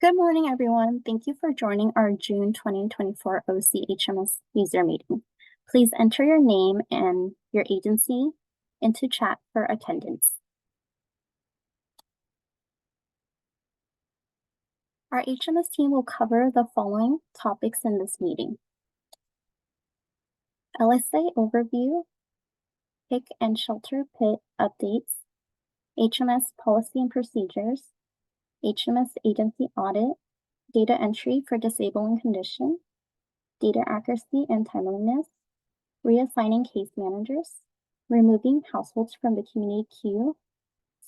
Good morning, everyone. Thank you for joining our June 2024 OC HMS user meeting. Please enter your name and your agency into chat for attendance. Our HMS team will cover the following topics in this meeting: LSA overview, PIC and shelter pit updates, HMS policy and procedures, HMS agency audit, data entry for disabling condition, data accuracy and timeliness, reassigning case managers, removing households from the community queue,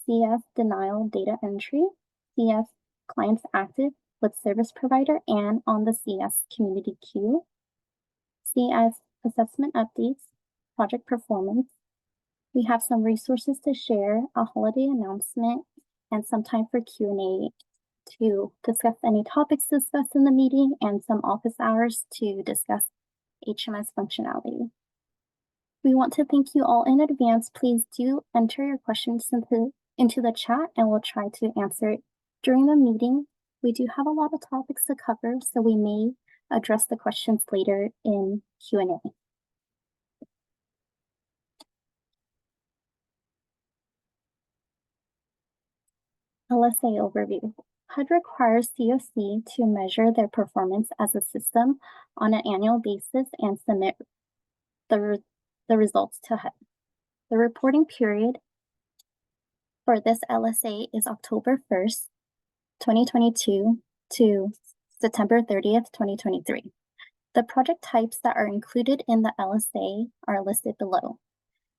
CS denial data entry, CS clients active with service provider and on the CS community queue, CS assessment updates, project performance. We have some resources to share, a holiday announcement, and some time for Q&A to discuss any topics discussed in the meeting and some office hours to discuss HMS functionality. We want to thank you all in advance. Please do enter your questions into the chat and we'll try to answer it during the meeting. We do have a lot of topics to cover, so we may address the questions later in Q&A. LSA overview. HUD requires COC to measure their performance as a system on an annual basis and submit the results to HUD. The reporting period for this LSA is October 1st, 2022 to September 30th, 2023. The project types that are included in the LSA are listed below: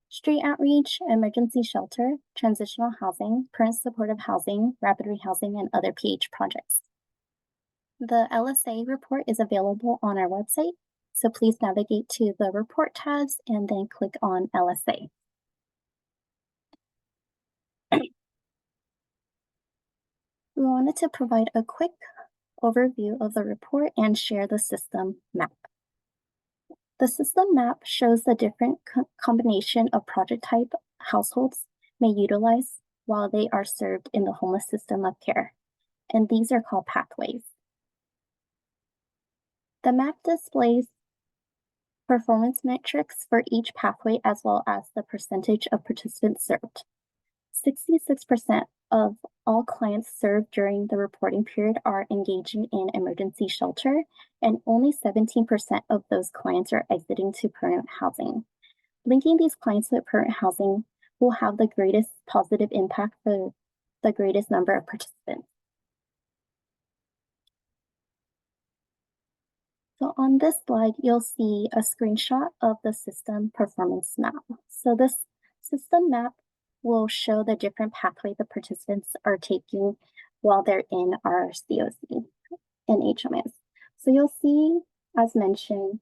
street outreach, emergency shelter, transitional housing, parent supportive housing, rapid rehousing, and other PH projects. The LSA report is available on our website, so please navigate to the report tabs and then click on LSA. We wanted to provide a quick overview of the report and share the system map. The system map shows the different combination of project type households may utilize while they are served in the homeless system of care, and these are called pathways. The map displays performance metrics for each pathway as well as the percentage of participants served. 66% of all clients served during the reporting period are engaging in emergency shelter, and only 17% of those clients are exiting to permanent housing. Linking these clients with permanent housing will have the greatest positive impact for the greatest number of participants. So on this slide, you'll see a screenshot of the system performance map. So this system map will show the different pathway the participants are taking while they're in our COC in HMIS. So you'll see, as mentioned,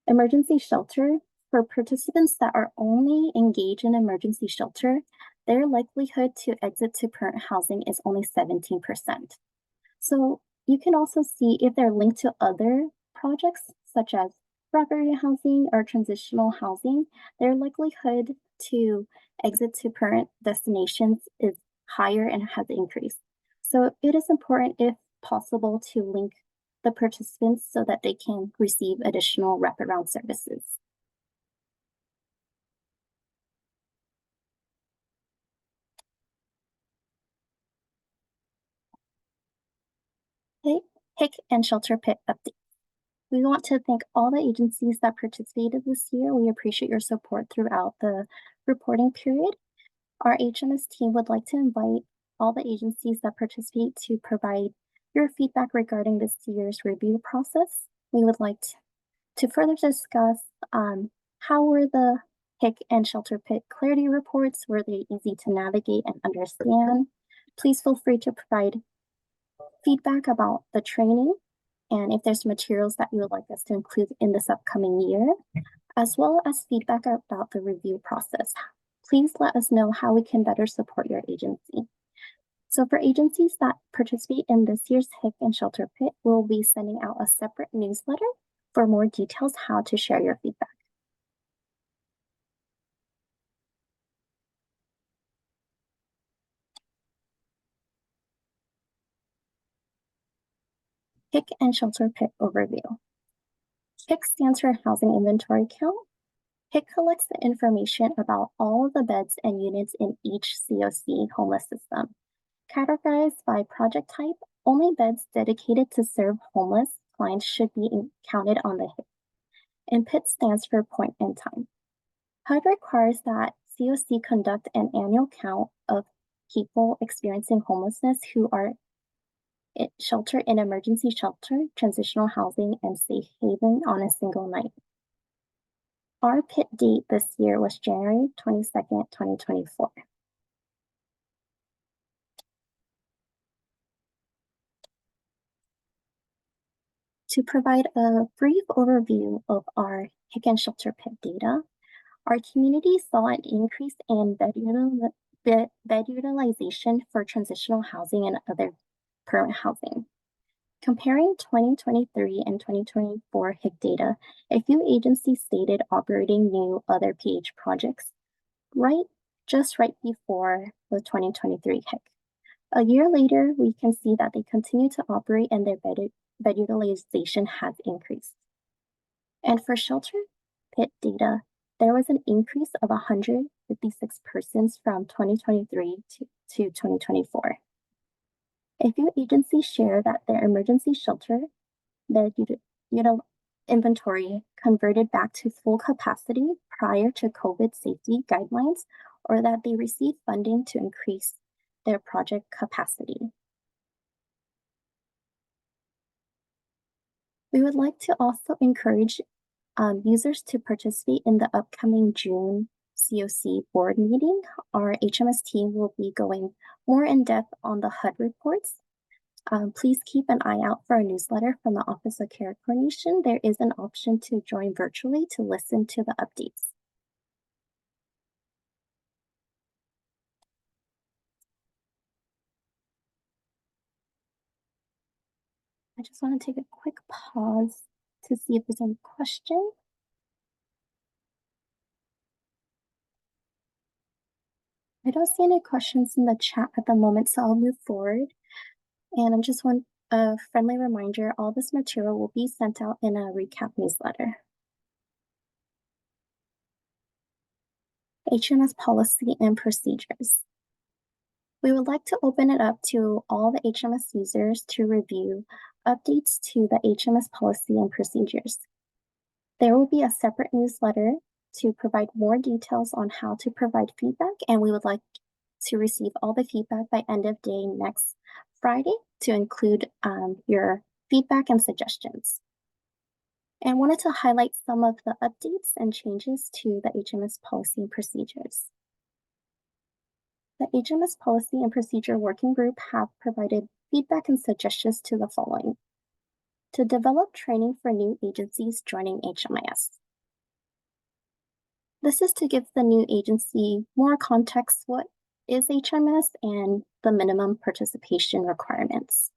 emergency shelter. For participants that are only engaged in emergency shelter, their likelihood to exit to permanent housing is only 17%. So you can also see if they're linked to other projects such as rapid housing or transitional housing, their likelihood to exit to permanent destinations is higher and has increased. So it is important, if possible, to link the participants so that they can receive additional wraparound services. Okay, PIC and shelter pit update. We want to thank all the agencies that participated this year. We appreciate your support throughout the reporting period. Our HMS team would like to invite all the agencies that participate to provide your feedback regarding this year's review process. We would like to further discuss how were the PIC and shelter pit clarity reports, were they easy to navigate and understand? Please feel free to provide feedback about the training and if there's materials that you would like us to include in this upcoming year, as well as feedback about the review process. Please let us know how we can better support your agency. So for agencies that participate in this year's PIC and shelter pit, we'll be sending out a separate newsletter for more details how to share your feedback. HIC and shelter PIT overview. HIC stands for Housing Inventory Count. HIC collects the information about all of the beds and units in each COC homeless system. Categorized by project type, only beds dedicated to serve homeless clients should be counted on the HIC. And PIT stands for point in time. HUD requires that COC conduct an annual count of people experiencing homelessness who are sheltered in emergency shelter, transitional housing, and safe haven on a single night. Our PIT date this year was January 22nd, 2024. To provide a brief overview of our HIC and shelter PIT data, our community saw an increase in bed utilization for transitional housing and other permanent housing. Comparing 2023 and 2024 HIC data, a few agencies stated operating new other PH projects just right before the 2023 HIC. A year later, we can see that they continue to operate and their bed utilization has increased. And for shelter PIT data, there was an increase of 156 persons from 2023 to 2024. A few agencies share that their emergency shelter bed inventory converted back to full capacity prior to COVID safety guidelines, or that they received funding to increase their project capacity. We would like to also encourage users to participate in the upcoming June COC board meeting. Our HMS team will be going more in depth on the HUD reports. Please keep an eye out for a newsletter from the Office of Care Coordination. There is an option to join virtually to listen to the updates. I just want to take a quick pause to see if there's any questions. I don't see any questions in the chat at the moment, so I'll move forward. And I just want a friendly reminder, all this material will be sent out in a recap newsletter. HMS policy and procedures. We would like to open it up to all the HMS users to review updates to the HMS policy and procedures. There will be a separate newsletter to provide more details on how to provide feedback, and we would like to receive all the feedback by end of day next Friday to include your feedback and suggestions. And wanted to highlight some of the updates and changes to the HMS policy and procedures. The HMS Policy and Procedure Working Group have provided feedback and suggestions to the following. To develop training for new agencies joining HMIS. This is to give the new agency more context what is HMS and the minimum participation requirements.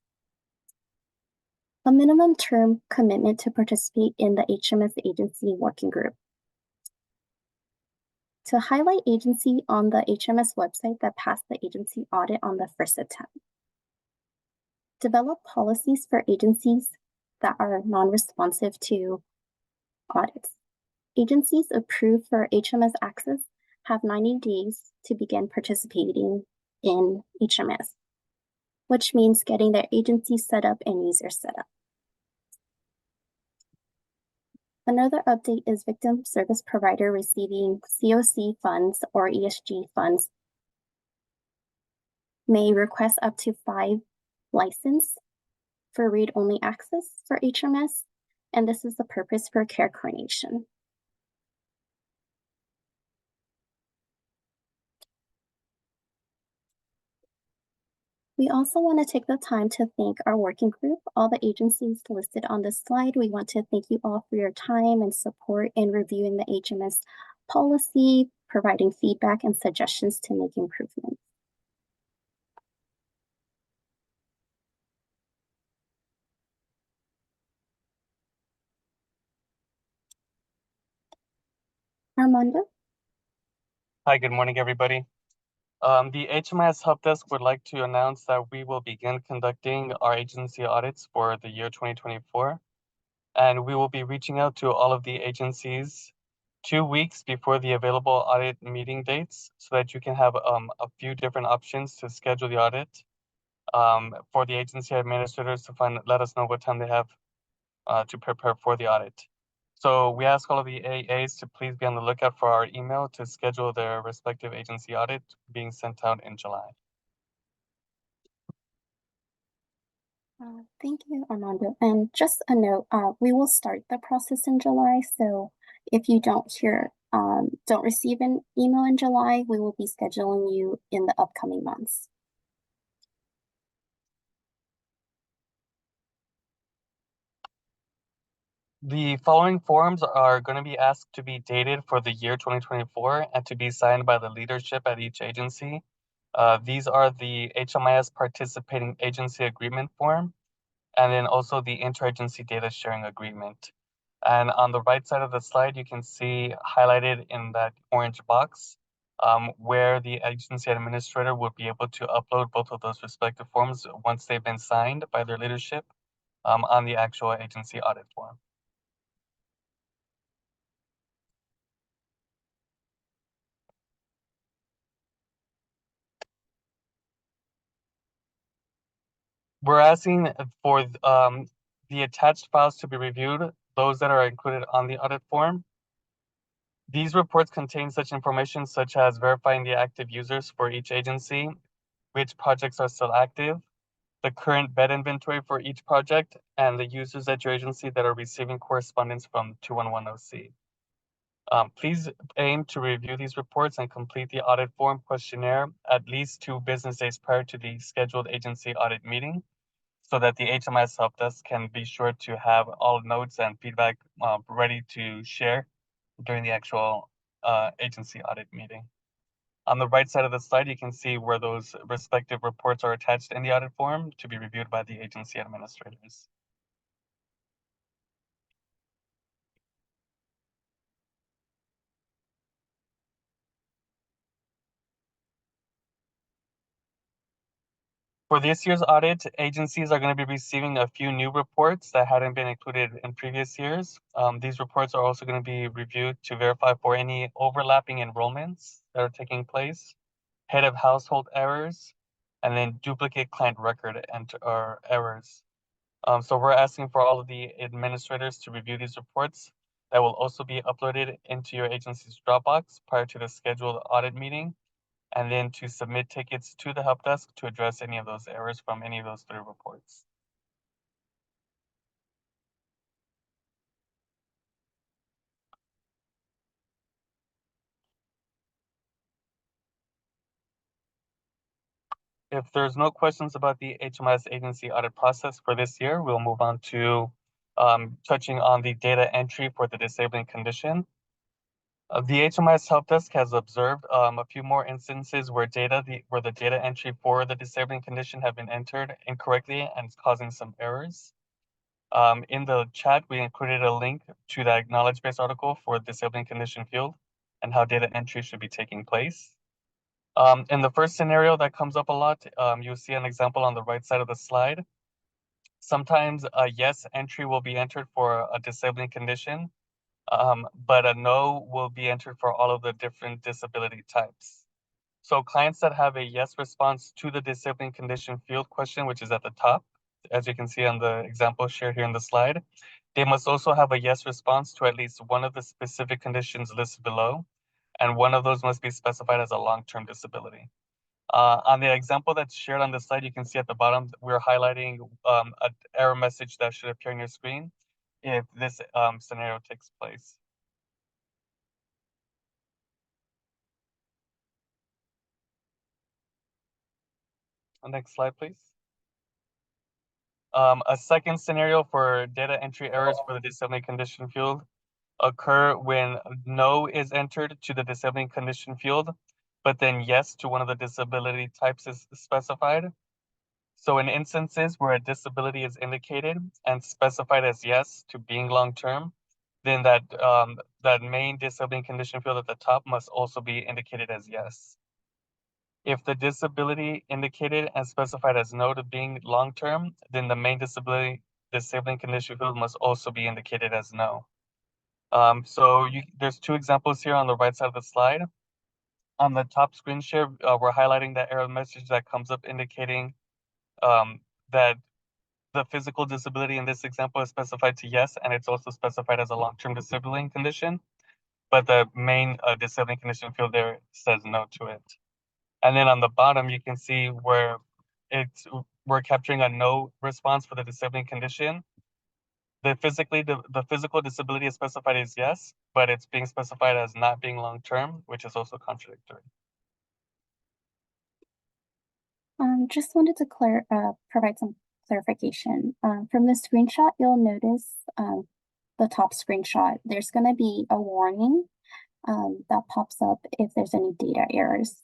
A minimum term commitment to participate in the HMS Agency Working Group. To highlight agency on the HMS website that passed the agency audit on the first attempt. Develop policies for agencies that are non-responsive to audits. Agencies approved for HMS access have 90 days to begin participating in HMS, which means getting their agency set up and user set up. Another update is victim service provider receiving COC funds or ESG funds may request up to 5 license for read-only access for HMS, and this is the purpose for care coordination. We also want to take the time to thank our working group, all the agencies listed on this slide. We want to thank you all for your time and support in reviewing the HMS policy, providing feedback and suggestions to make improvements. Armando? Hi, good morning, everybody. The HMIS Help Desk would like to announce that we will begin conducting our agency audits for the year 2024, and we will be reaching out to all of the agencies 2 weeks before the available audit meeting dates so that you can have a few different options to schedule the audit for the agency administrators to let us know what time they have to prepare for the audit. So we ask all of the AAs to please be on the lookout for our email to schedule their respective agency audit being sent out in July. Thank you, Armando. And just a note, we will start the process in July. So if you don't receive an email in July, we will be scheduling you in the upcoming months. The following forms are going to be asked to be dated for the year 2024 and to be signed by the leadership at each agency. These are the HMIS Participating Agency Agreement Form, and then also the Interagency Data Sharing Agreement. And on the right side of the slide, you can see highlighted in that orange box where the agency administrator would be able to upload both of those respective forms once they've been signed by their leadership on the actual agency audit form. We're asking for the attached files to be reviewed, those that are included on the audit form. These reports contain such information such as verifying the active users for each agency, which projects are still active, the current bed inventory for each project, and the users at your agency that are receiving correspondence from 2110C. Please aim to review these reports and complete the audit form questionnaire at least 2 business days prior to the scheduled agency audit meeting, so that the HMIS Help Desk can be sure to have all notes and feedback ready to share during the actual agency audit meeting. On the right side of the slide, you can see where those respective reports are attached in the audit form to be reviewed by the agency administrators. For this year's audit, agencies are going to be receiving a few new reports that hadn't been included in previous years. These reports are also going to be reviewed to verify for any overlapping enrollments that are taking place, head of household errors, and then duplicate client record errors. So we're asking for all of the administrators to review these reports that will also be uploaded into your agency's Dropbox prior to the scheduled audit meeting, and then to submit tickets to the help desk to address any of those errors from any of those 3 reports. If there's no questions about the HMIS agency audit process for this year, we'll move on to touching on the data entry for the disabling condition. The HMIS Help Desk has observed a few more instances where the data entry for the disabling condition have been entered incorrectly and it's causing some errors. In the chat, we included a link to that knowledge base article for disabling condition field and how data entry should be taking place. In the first scenario that comes up a lot, you'll see an example on the right side of the slide. Sometimes a yes entry will be entered for a disabling condition, but a no will be entered for all of the different disability types. So clients that have a yes response to the disabling condition field question, which is at the top, as you can see on the example shared here in the slide, they must also have a yes response to at least one of the specific conditions listed below, and one of those must be specified as a long-term disability. On the example that's shared on the slide, you can see at the bottom, we're highlighting an error message that should appear on your screen if this scenario takes place. Next slide, please. A second scenario for data entry errors for the disabling condition field occur when no is entered to the disabling condition field, but then yes to one of the disability types is specified. So in instances where a disability is indicated and specified as yes to being long-term, then that main disabling condition field at the top must also be indicated as yes. If the disability indicated and specified as no to being long-term, then the main disabling condition field must also be indicated as no. There's two examples here on the right side of the slide. On the top screen share, we're highlighting that error message that comes up indicating that the physical disability in this example is specified to yes, and it's also specified as a long-term disabling condition, but the main disabling condition field there says no to it. And then on the bottom, you can see where we're capturing a no response for the disabling condition. The physical disability is specified as yes, but it's being specified as not being long-term, which is also contradictory. Just wanted to provide some clarification. From the screenshot, you'll notice the top screenshot, there's going to be a warning that pops up if there's any data errors.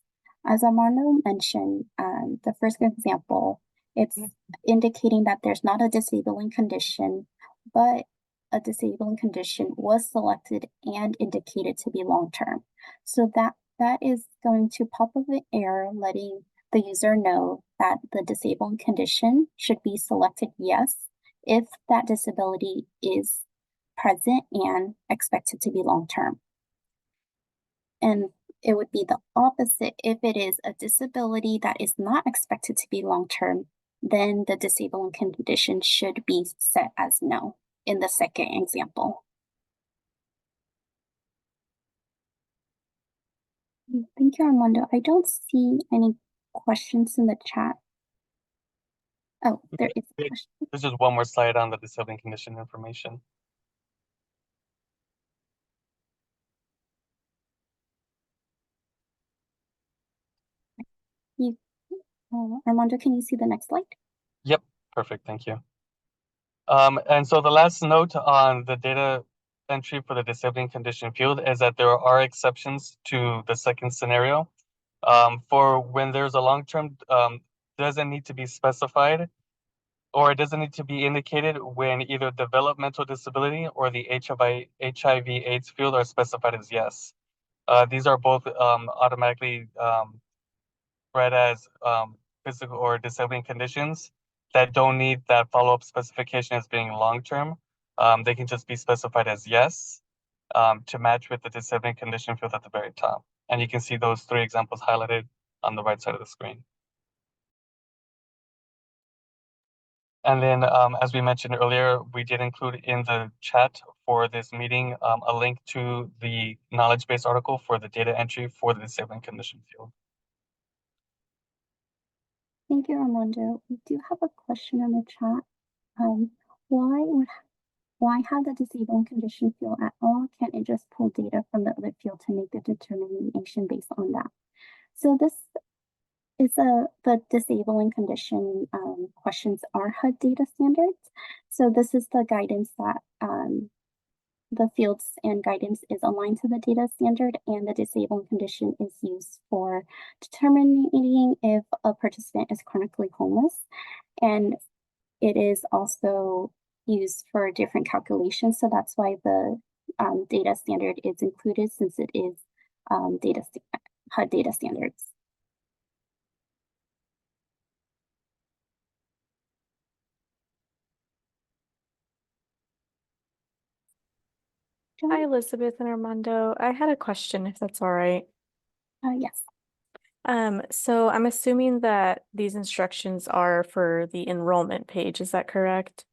As Armando mentioned, the first example, it's indicating that there's not a disabling condition, but a disabling condition was selected and indicated to be long-term. So that is going to pop up an error letting the user know that the disabling condition should be selected yes if that disability is present and expected to be long-term. And it would be the opposite. If it is a disability that is not expected to be long-term, then the disabling condition should be set as no in the second example. Thank you, Armando. I don't see any questions in the chat. Oh, there is a question. There's just one more slide on the disabling condition information. Armando, can you see the next slide? Yep, perfect, thank you. And so the last note on the data entry for the disabling condition field is that there are exceptions to the second scenario. For when there's a long-term, doesn't need to be specified, or it doesn't need to be indicated when either developmental disability or the HIV/AIDS field are specified as yes. These are both automatically read as physical or disabling conditions that don't need that follow-up specification as being long-term. They can just be specified as yes to match with the disabling condition field at the very top. And you can see those three examples highlighted on the right side of the screen. And then, as we mentioned earlier, we did include in the chat for this meeting a link to the knowledge base article for the data entry for the disabling condition field. Thank you, Armando. We do have a question in the chat. Why have the disabling condition field at all? Can't it just pull data from the other field to make the determination based on that? So this is the disabling condition questions are HUD data standards. So this is the guidance that the fields and guidance is aligned to the data standard, and the disabling condition is used for determining if a participant is chronically homeless. And it is also used for different calculations. So that's why the data standard is included, since it is HUD data standards. Hi, Elizabeth and Armando. I had a question, if that's all right. Yes. So I'm assuming that these instructions are for the enrollment page. Is that correct?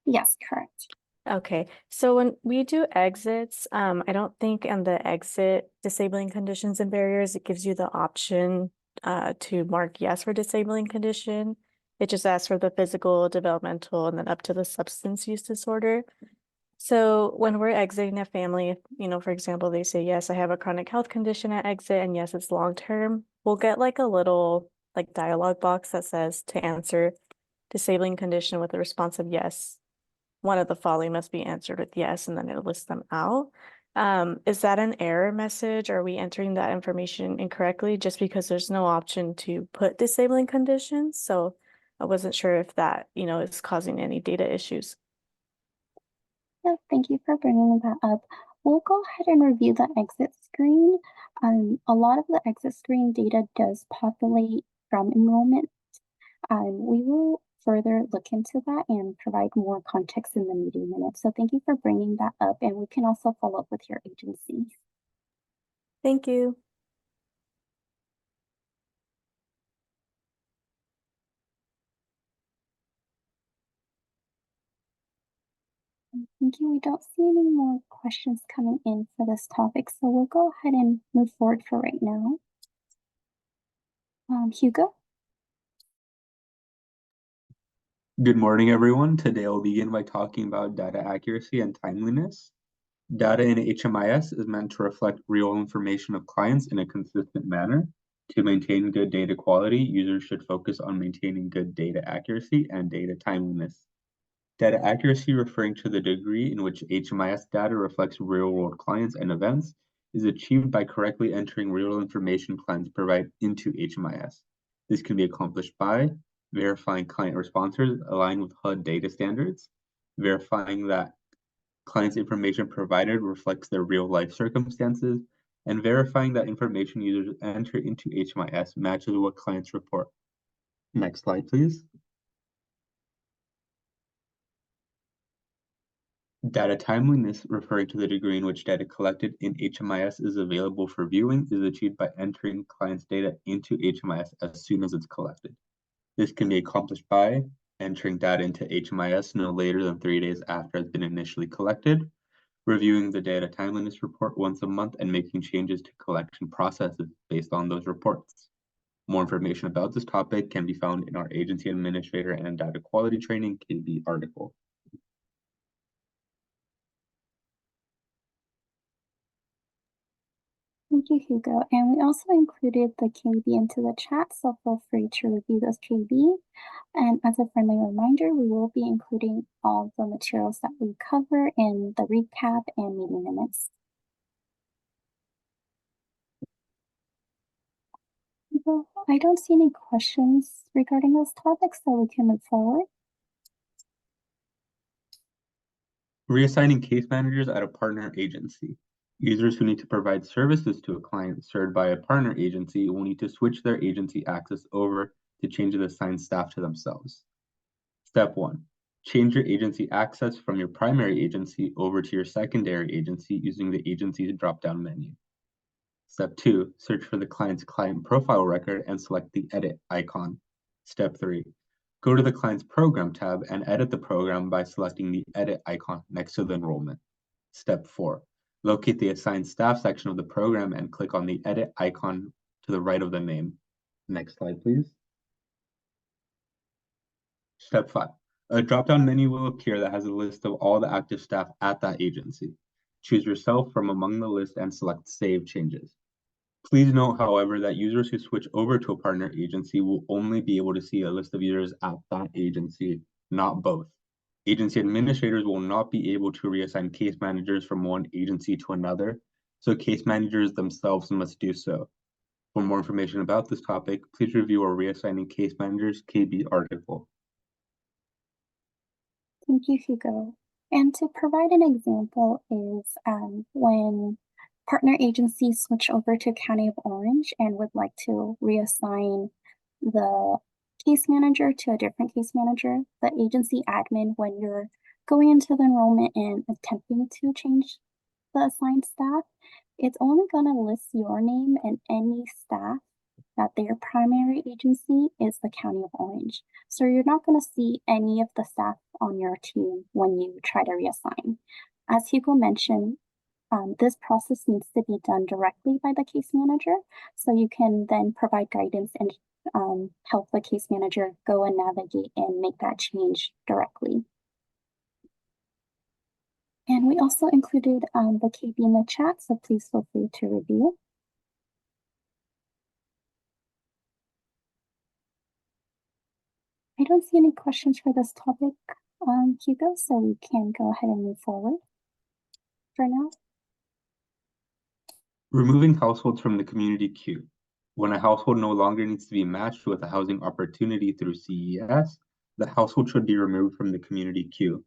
Yes, correct. Okay. So when we do exits, I don't think in the exit disabling conditions and barriers, it gives you the option to mark yes for disabling condition. It just asks for the physical, developmental, and then up to the substance use disorder. So when we're exiting a family, you know, for example, they say, yes, I have a chronic health condition at exit, and yes, it's long-term, we'll get like a little like dialogue box that says to answer disabling condition with a response of yes. One of the following must be answered with yes, and then it'll list them out. Is that an error message? Are we entering that information incorrectly just because there's no option to put disabling conditions? So I wasn't sure if that, you know, is causing any data issues. Yeah, thank you for bringing that up. we'll go ahead and review the exit screen. A lot of the exit screen data does populate from enrollment. We will further look into that and provide more context in the meeting minutes. So thank you for bringing that up, and we can also follow up with your agency. Thank you. Thank you. We don't see any more questions coming in for this topic, so we'll go ahead and move forward for right now. Hugo? Good morning, everyone. Today I'll begin by talking about data accuracy and timeliness. Data in HMIS is meant to reflect real information of clients in a consistent manner. To maintain good data quality, users should focus on maintaining good data accuracy and data timeliness. Data accuracy, referring to the degree in which HMIS data reflects real-world clients and events, is achieved by correctly entering real information clients provide into HMIS. This can be accomplished by verifying client responses align with HUD data standards, verifying that clients' information provided reflects their real-life circumstances, and verifying that information users enter into HMIS matches what clients report. Next slide, please. Data timeliness, referring to the degree in which data collected in HMIS is available for viewing, is achieved by entering clients' data into HMIS as soon as it's collected. This can be accomplished by entering data into HMIS no later than 3 days after it's been initially collected, reviewing the data timeliness report once a month, and making changes to collection processes based on those reports. More information about this topic can be found in our Agency Administrator and Data Quality Training KB article. Thank you, Hugo. And we also included the KB into the chat, so feel free to review those KB. And as a friendly reminder, we will be including all the materials that we cover in the recap and meeting minutes. Hugo, I don't see any questions regarding those topics, so we can move forward. Reassigning case managers at a partner agency. Users who need to provide services to a client served by a partner agency will need to switch their agency access over to change the assigned staff to themselves. Step 1. Change your agency access from your primary agency over to your secondary agency using the agency's drop-down menu. Step 2. Search for the client's client profile record and select the Edit icon. Step 3. Go to the client's program tab and edit the program by selecting the Edit icon next to the enrollment. Step 4. Locate the assigned staff section of the program and click on the Edit icon to the right of the name. Next slide, please. Step 5. A drop-down menu will appear that has a list of all the active staff at that agency. Choose yourself from among the list and select Save Changes. Please note, however, that users who switch over to a partner agency will only be able to see a list of users at that agency, not both. Agency administrators will not be able to reassign case managers from one agency to another, so case managers themselves must do so. For more information about this topic, please review our Reassigning Case Managers KB article. Thank you, Hugo. And to provide an example is when partner agencies switch over to County of Orange and would like to reassign the case manager to a different case manager, the agency admin, when you're going into the enrollment and attempting to change the assigned staff, it's only going to list your name and any staff that their primary agency is the County of Orange. So you're not going to see any of the staff on your team when you try to reassign. As Hugo mentioned, this process needs to be done directly by the case manager, so you can then provide guidance and help the case manager go and navigate and make that change directly. And we also included the KB in the chat, so please feel free to review. I don't see any questions for this topic, Hugo, so we can go ahead and move forward for now. Removing households from the community queue. When a household no longer needs to be matched with a housing opportunity through CES, the household should be removed from the community queue.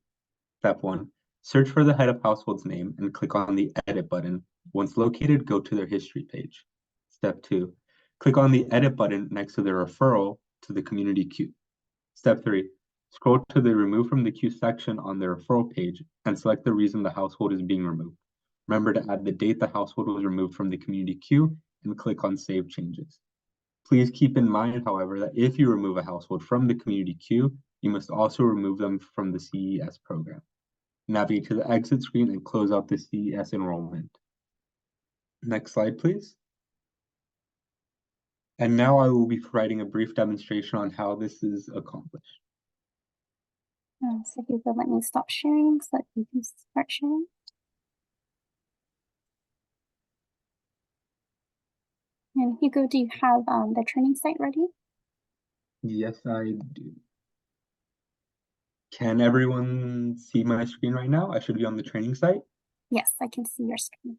Step 1. Search for the head of household's name and click on the Edit button. Once located, go to their history page. Step 2. Click on the Edit button next to the referral to the community queue. Step 3. Scroll to the Remove from the Queue section on the referral page and select the reason the household is being removed. Remember to add the date the household was removed from the community queue and click on Save Changes. Please keep in mind, however, that if you remove a household from the community queue, you must also remove them from the CES program. Navigate to the exit screen and close out the CES enrollment. Next slide, please. And now I will be providing a brief demonstration on how this is accomplished. So Hugo, let me stop sharing so that you can start sharing. And Hugo, do you have the training site ready? Yes, I do. Can everyone see my screen right now? I should be on the training site. Yes, I can see your screen.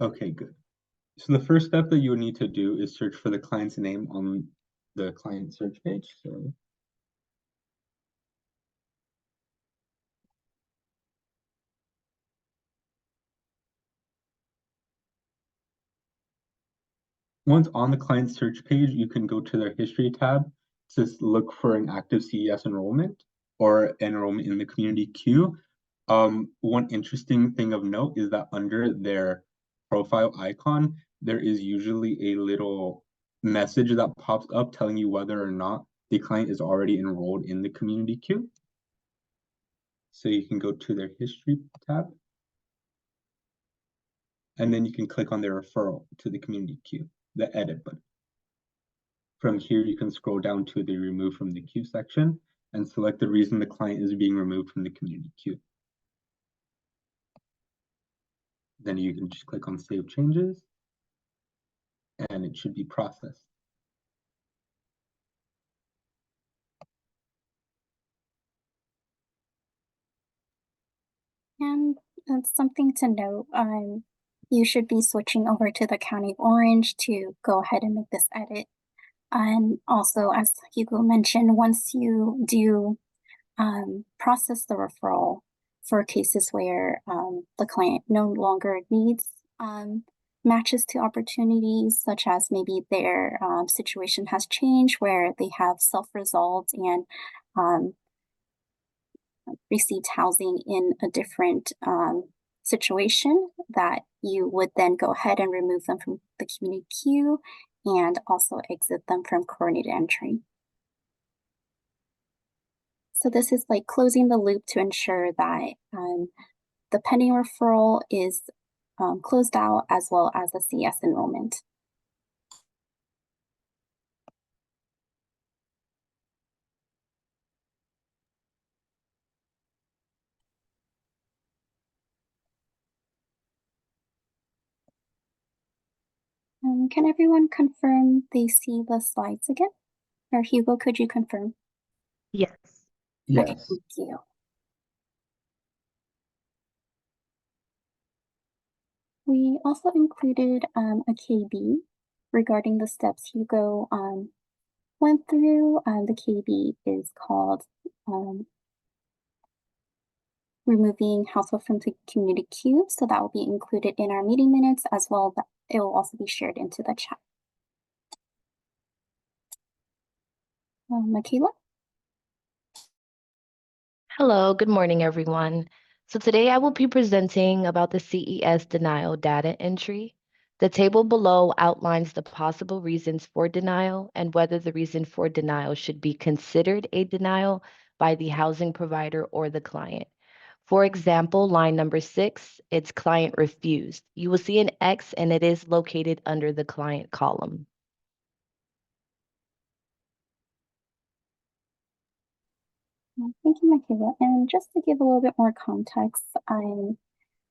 Okay, good. So the first step that you would need to do is search for the client's name on the client search page. So once on the client search page, you can go to their history tab to look for an active CES enrollment or enrollment in the community queue. One interesting thing of note is that under their profile icon, there is usually a little message that pops up telling you whether or not the client is already enrolled in the community queue. So you can go to their history tab, and then you can click on their referral to the community queue, the edit button. From here, you can scroll down to the remove from the queue section and select the reason the client is being removed from the community queue. Then you can just click on Save Changes, and it should be processed. And something to note, you should be switching over to the County of Orange to go ahead and make this edit. And also, as Hugo mentioned, once you do process the referral for cases where the client no longer needs matches to opportunities, such as maybe their situation has changed where they have self-resolved and received housing in a different situation, that you would then go ahead and remove them from the community queue and also exit them from coordinated entry. So this is like closing the loop to ensure that the pending referral is closed out, as well as the CS enrollment. Can everyone confirm they see the slides again? Or Hugo, could you confirm? Yes. Okay, Yes. thank you. We also included a KB regarding the steps Hugo went through. The KB is called removing household from the community queue. So that will be included in our meeting minutes, as well as it will also be shared into the chat. Michaela? Hello, good morning, everyone. So today I will be presenting about the CES denial data entry. The table below outlines the possible reasons for denial and whether the reason for denial should be considered a denial by the housing provider or the client. For example, line number 6, it's client refused. You will see an X and it is located under the client column. Thank you, Michaela. And just to give a little bit more context,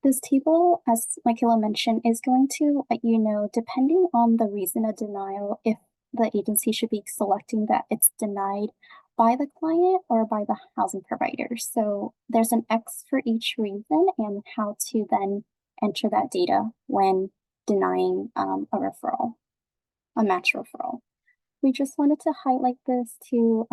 this table, as Michaela mentioned, is going to let you know, depending on the reason of denial, if the agency should be selecting that it's denied by the client or by the housing provider. So there's an X for each reason and how to then enter that data when denying a referral, a match referral. We just wanted to highlight this to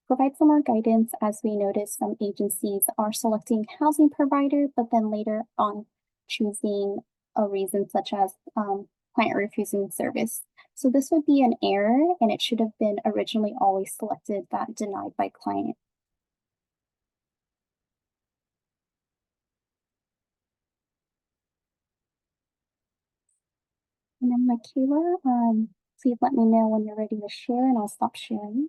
provide some more guidance as we notice some agencies are selecting housing provider, but then later on choosing a reason such as client refusing service. So this would be an error, and it should have been originally always selected that denied by client. And then Michaela, please let me know when you're ready to share and I'll stop sharing.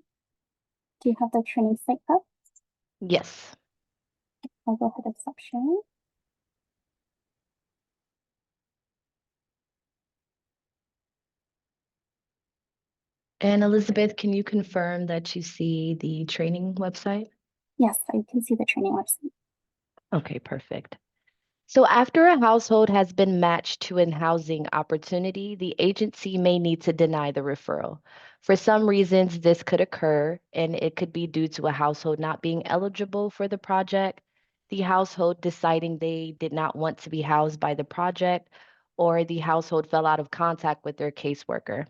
Do you have the training site up? Yes. I'll go ahead and stop sharing. And Elizabeth, can you confirm that you see the training website? Yes, I can see the training website. Okay, perfect. So after a household has been matched to a housing opportunity, the agency may need to deny the referral. For some reasons, this could occur, and it could be due to a household not being eligible for the project, the household deciding they did not want to be housed by the project, or the household fell out of contact with their caseworker.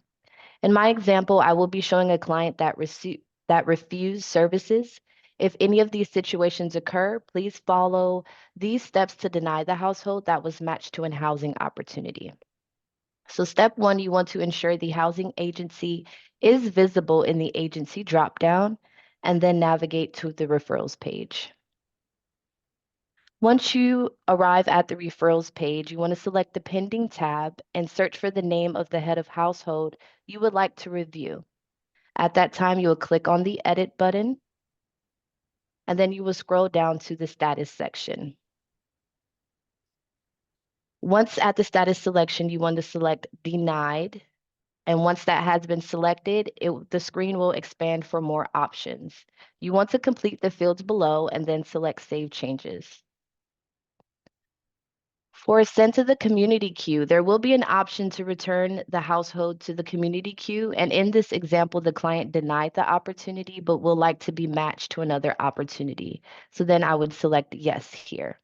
In my example, I will be showing a client that refused services. If any of these situations occur, please follow these steps to deny the household that was matched to a housing opportunity. So step one, you want to ensure the housing agency is visible in the agency dropdown, and then navigate to the referrals page. Once you arrive at the referrals page, you want to select the pending tab and search for the name of the head of household you would like to review. At that time, you will click on the edit button, and then you will scroll down to the status section. Once at the status selection, you want to select denied. And once that has been selected, the screen will expand for more options. You want to complete the fields below and then select Save Changes. For send to the community queue, there will be an option to return the household to the community queue. And in this example, the client denied the opportunity, but will like to be matched to another opportunity. So then I would select yes here.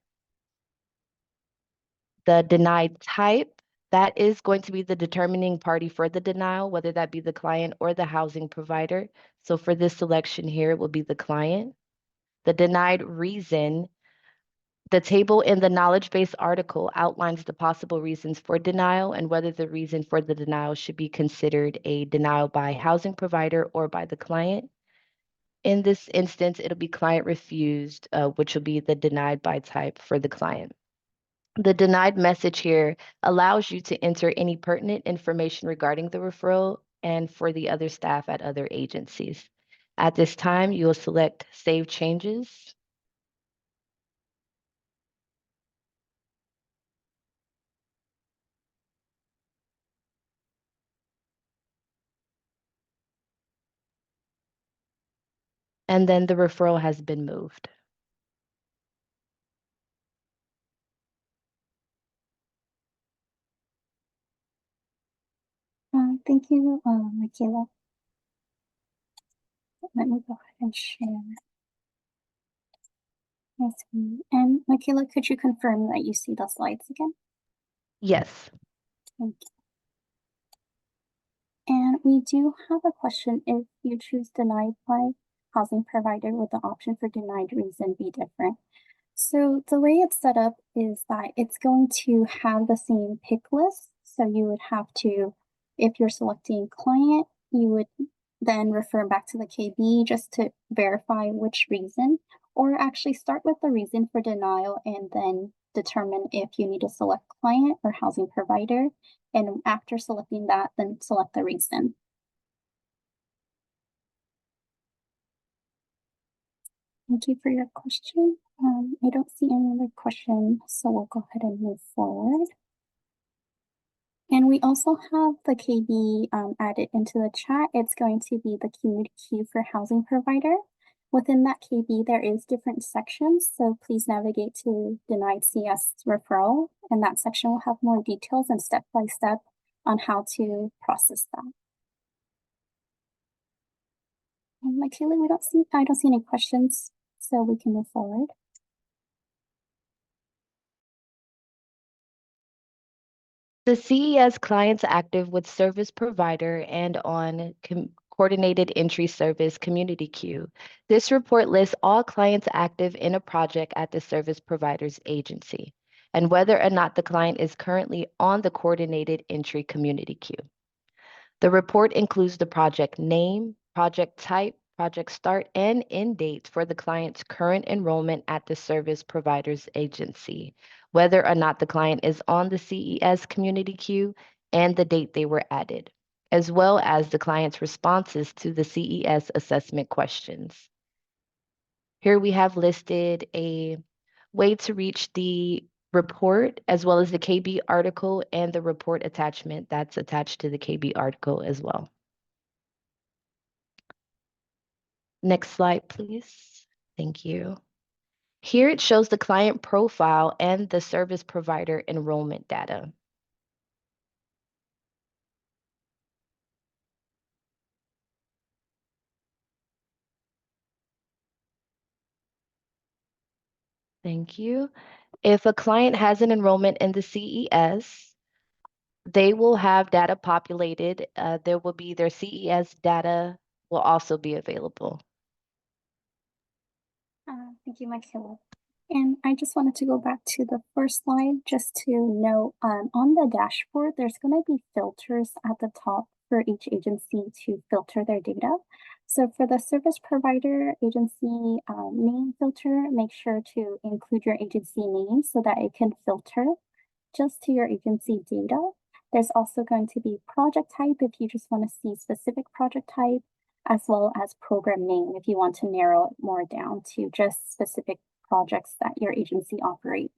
The denied type, that is going to be the determining party for the denial, whether that be the client or the housing provider. So for this selection here, it will be the client. The denied reason, the table in the knowledge base article outlines the possible reasons for denial and whether the reason for the denial should be considered a denial by housing provider or by the client. In this instance, it'll be client refused, which will be the denied by type for the client. The denied message here allows you to enter any pertinent information regarding the referral and for the other staff at other agencies. At this time, you will select Save Changes. And then the referral has been moved. Thank you, Michaela. Let me go ahead and share my screen. And Michaela, could you confirm that you see the slides again? Yes. Thank you. And we do have a question. If you choose denied by housing provider, would the option for denied reason be different? So the way it's set up is that it's going to have the same pick list. So you would have to, if you're selecting client, you would then refer back to the KB just to verify which reason, or actually start with the reason for denial and then determine if you need to select client or housing provider. And after selecting that, then select the reason. Thank you for your question. I don't see any other questions, so we'll go ahead and move forward. And we also have the KB added into the chat. It's going to be the community queue for housing provider. Within that KB, there is different sections, so please navigate to denied CS referral, and that section will have more details and step-by-step on how to process that. Michaela, I don't see any questions, so we can move forward. The CES client's active with service provider and on Coordinated Entry Service Community Queue. This report lists all clients active in a project at the service provider's agency and whether or not the client is currently on the Coordinated Entry Community Queue. The report includes the project name, project type, project start and end dates for the client's current enrollment at the service provider's agency, whether or not the client is on the CES community queue, and the date they were added, as well as the client's responses to the CES assessment questions. Here we have listed a way to reach the report, as well as the KB article and the report attachment that's attached to the KB article as well. Next slide, please. Thank you. Here it shows the client profile and the service provider enrollment data. Thank you. If a client has an enrollment in the CES, they will have data populated. There will be their CES data will also be available. Thank you, Michaela. And I just wanted to go back to the first slide just to note on the dashboard, there's going to be filters at the top for each agency to filter their data. So for the service provider agency name filter, make sure to include your agency name so that it can filter just to your agency data. There's also going to be project type if you just want to see specific project type, as well as program name if you want to narrow it more down to just specific projects that your agency operates.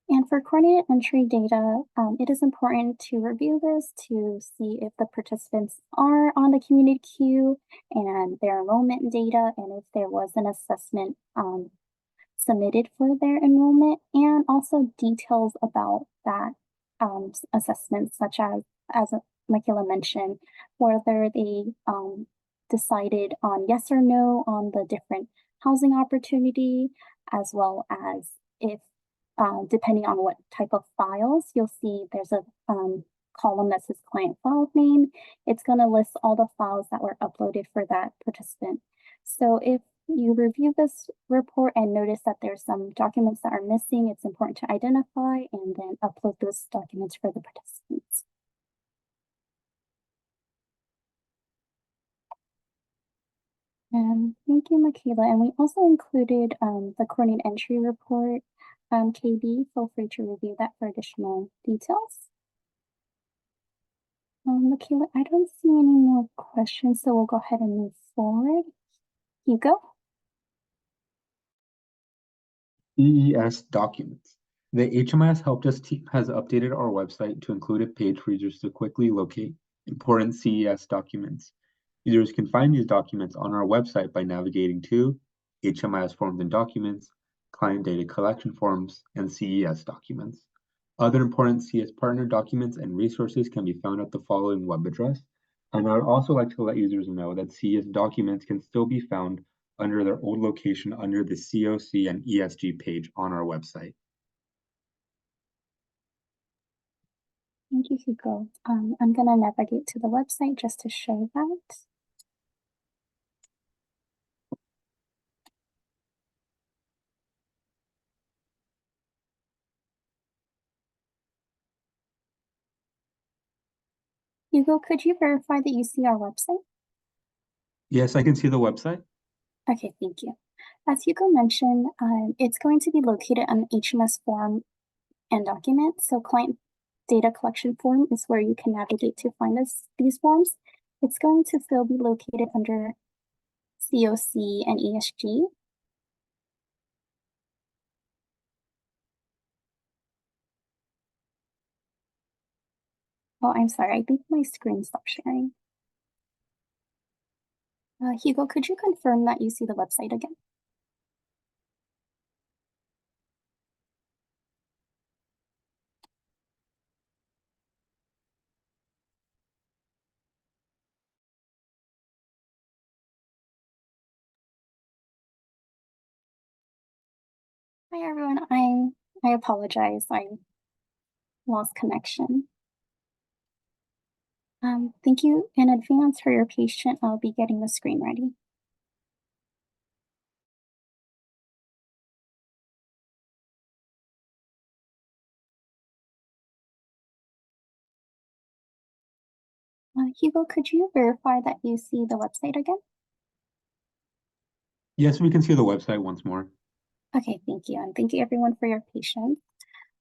And for coordinated entry data, it is important to review this to see if the participants are on the community queue and their enrollment data, and if there was an assessment submitted for their enrollment, and also details about that assessment, such as Michaela mentioned, whether they decided on yes or no on the different housing opportunity, as well as if, depending on what type of files, you'll see there's a column that says client file name. It's going to list all the files that were uploaded for that participant. So if you review this report and notice that there's some documents that are missing, it's important to identify and then upload those documents for the participants. Thank you, Michaela. And we also included the coordinated entry report. KB, feel free to review that for additional details. Michaela, I don't see any more questions, so we'll go ahead and move forward. Hugo? CES documents. The HMIS Help Desk team has updated our website to include a page for users to quickly locate important CES documents. Users can find these documents on our website by navigating to HMIS Forms and Documents, Client Data Collection Forms, and CES documents. Other important CES partner documents and resources can be found at the following web address. And I would also like to let users know that CES documents can still be found under their old location under the COC and ESG page on our website. Thank you, Hugo. I'm going to navigate to the website just to show that. Hugo, could you verify that you see our website? Yes, I can see the website. Okay, thank you. As Hugo mentioned, it's going to be located on the HMS form and document. So client data collection form is where you can navigate to find these forms. It's going to still be located under COC and ESG. Oh, I'm sorry, I think my screen stopped sharing. Hugo, could you confirm that you see the website again? Hi everyone, I apologize, I lost connection. Thank you in advance for your patience. I'll be getting the screen ready. Hugo, could you verify that you see the website again? Yes, we can see the website once more. Okay, thank you. And thank you everyone for your patience.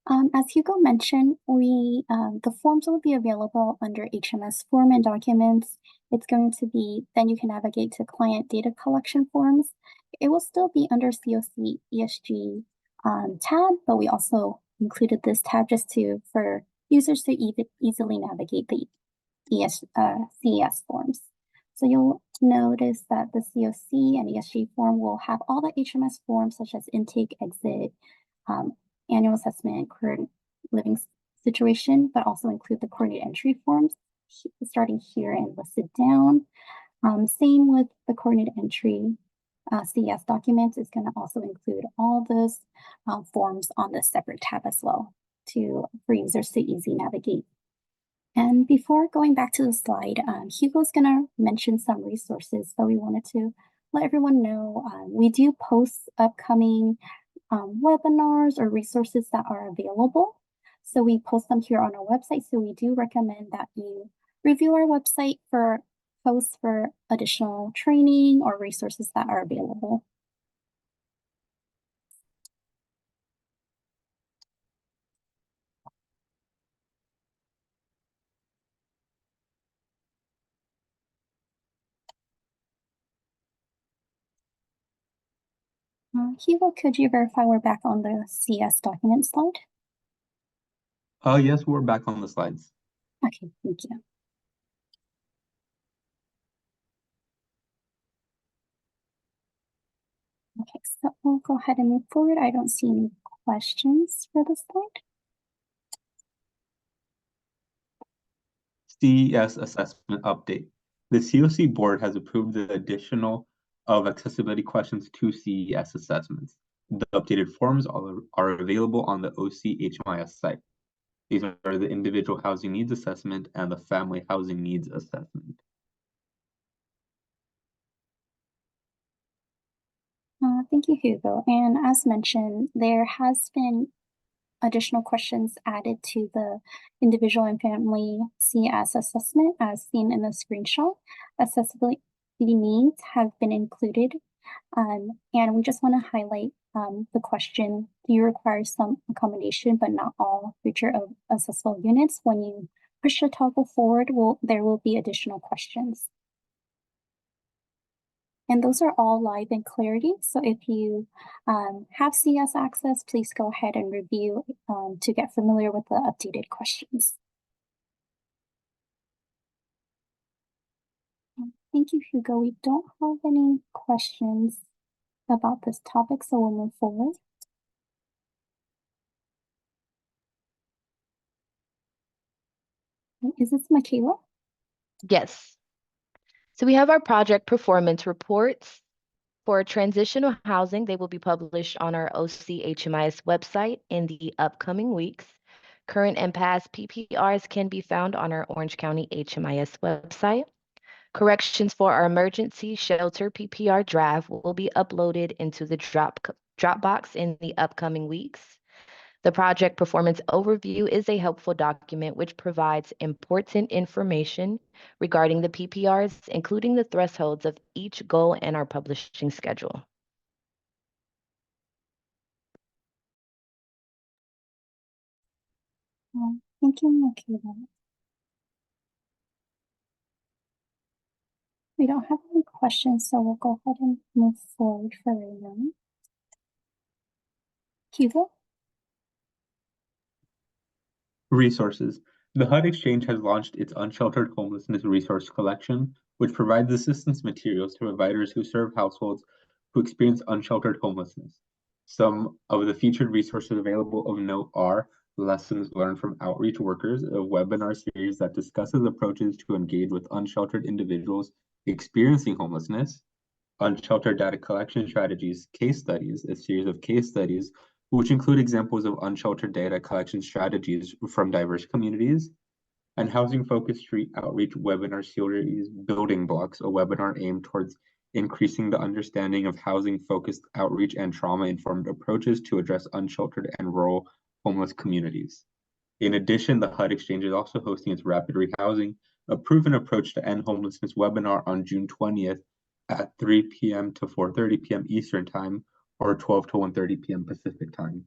As Hugo mentioned, the forms will be available under HMS form and documents. It's going to be, then you can navigate to client data collection forms. It will still be under COC ESG tab, but we also included this tab just for users to easily navigate the CES forms. So you'll notice that the COC and ESG form will have all the HMS forms such as intake, exit, annual assessment, current living situation, but also include the coordinated entry forms starting here and listed down. Same with the coordinated entry CES documents is going to also include all those forms on this separate tab as well for users to easily navigate. And before going back to the slide, Hugo's going to mention some resources, but we wanted to let everyone know we do post upcoming webinars or resources that are available. So we post them here on our website. So we do recommend that you review our website for posts for additional training or resources that are available. Hugo, could you verify we're back on the CS document slide? Yes, we're back on the slides. Okay, thank you. Okay, so we'll go ahead and move forward. I don't see any questions for this slide. CES assessment update. The COC board has approved the additional of accessibility questions to CES assessments. The updated forms are available on the OC HMIS site. These are the individual housing needs assessment and the family housing needs assessment. Thank you, Hugo. And as mentioned, there has been additional questions added to the individual and family CS assessment as seen in the screenshot. Accessibility needs have been included. And we just want to highlight the question, do you require some accommodation but not all future accessible units? When you push the toggle forward, there will be additional questions. And those are all live in Clarity. So if you have CS access, please go ahead and review to get familiar with the updated questions. Thank you, Hugo. We don't have any questions about this topic, so we'll move forward. Is this Michaela? Yes. So we have our project performance reports. For transitional housing, they will be published on our OC HMIS website in the upcoming weeks. Current and past PPRs can be found on our Orange County HMIS website. Corrections for our emergency shelter PPR draft will be uploaded into the Dropbox in the upcoming weeks. The project performance overview is a helpful document which provides important information regarding the PPRs, including the thresholds of each goal and our publishing schedule. Thank you, Michaela. We don't have any questions, so we'll go ahead and move forward for right now. Hugo? Resources. The HUD Exchange has launched its Unsheltered Homelessness Resource Collection, which provides assistance materials to providers who serve households who experience unsheltered homelessness. Some of the featured resources available of note are Lessons Learned from Outreach Workers, a webinar series that discusses approaches to engage with unsheltered individuals experiencing homelessness, Unsheltered Data Collection Strategies Case Studies, a series of case studies which include examples of unsheltered data collection strategies from diverse communities, and housing-focused street outreach webinar series Building Blocks, a webinar aimed towards increasing the understanding of housing-focused outreach and trauma-informed approaches to address unsheltered and rural homeless communities. In addition, the HUD Exchange is also hosting its Rapid Rehousing, a proven approach to end homelessness webinar on June 20th at 3 p.m. to 4:30 p.m. Eastern Time or 12 to 1:30 p.m. Pacific Time.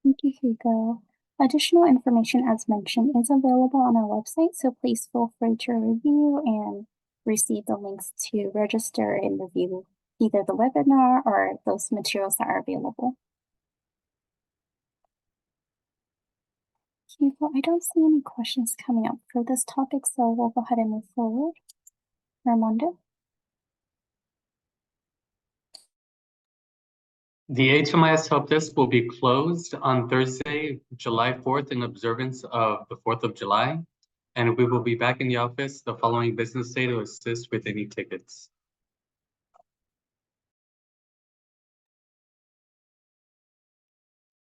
Thank you, Hugo. Additional information, as mentioned, is available on our website, so please feel free to review and receive the links to register and review either the webinar or those materials that are available. Hugo, I don't see any questions coming up for this topic, so we'll go ahead and move forward. Armando? The HMIS help desk will be closed on Thursday, July 4th in observance of the 4th of July. And we will be back in the office the following business day to assist with any tickets.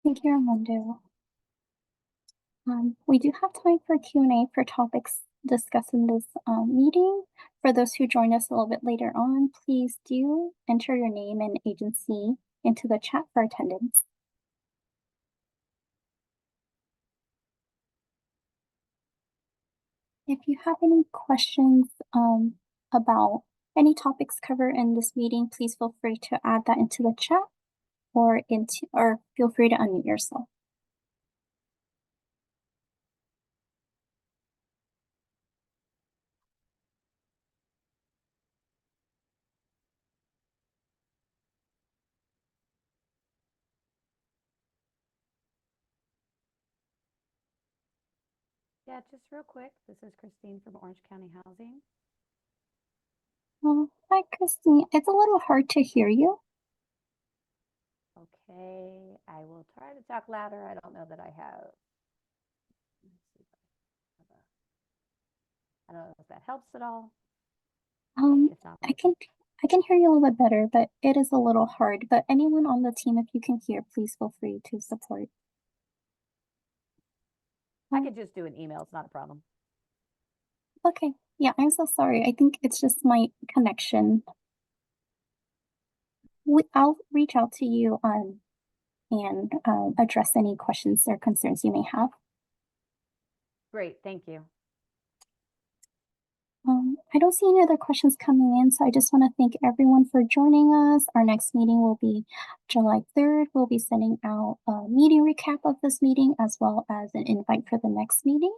Thank you, Armando. We do have time for Q&A for topics discussed in this meeting. For those who join us a little bit later on, please do enter your name and agency into the chat for attendance. If you have any questions about any topics covered in this meeting, please feel free to add that into the chat or feel free to unmute yourself. Yeah, just real quick, this is Christine from Orange County Housing. Hi, Christine. It's a little hard to hear you. Okay, I will try to talk louder. I don't know that I have. Let's see if I don't know if that helps at all. If not, I can hear you a little bit better, but it is a little hard. But anyone on the team, if you can hear, please feel free to support. I could just do an email. It's not a problem. Okay. Yeah, I'm so sorry. I think it's just my connection. I'll reach out to you and address any questions or concerns you may have. Great, thank you. I don't see any other questions coming in, so I just want to thank everyone for joining us. Our next meeting will be July 3rd. We'll be sending out a meeting recap of this meeting as well as an invite for the next meeting.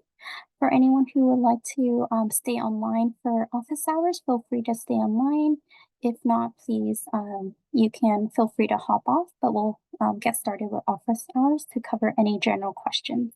For anyone who would like to stay online for office hours, feel free to stay online. If not, please, you can feel free to hop off, but we'll get started with office hours to cover any general questions.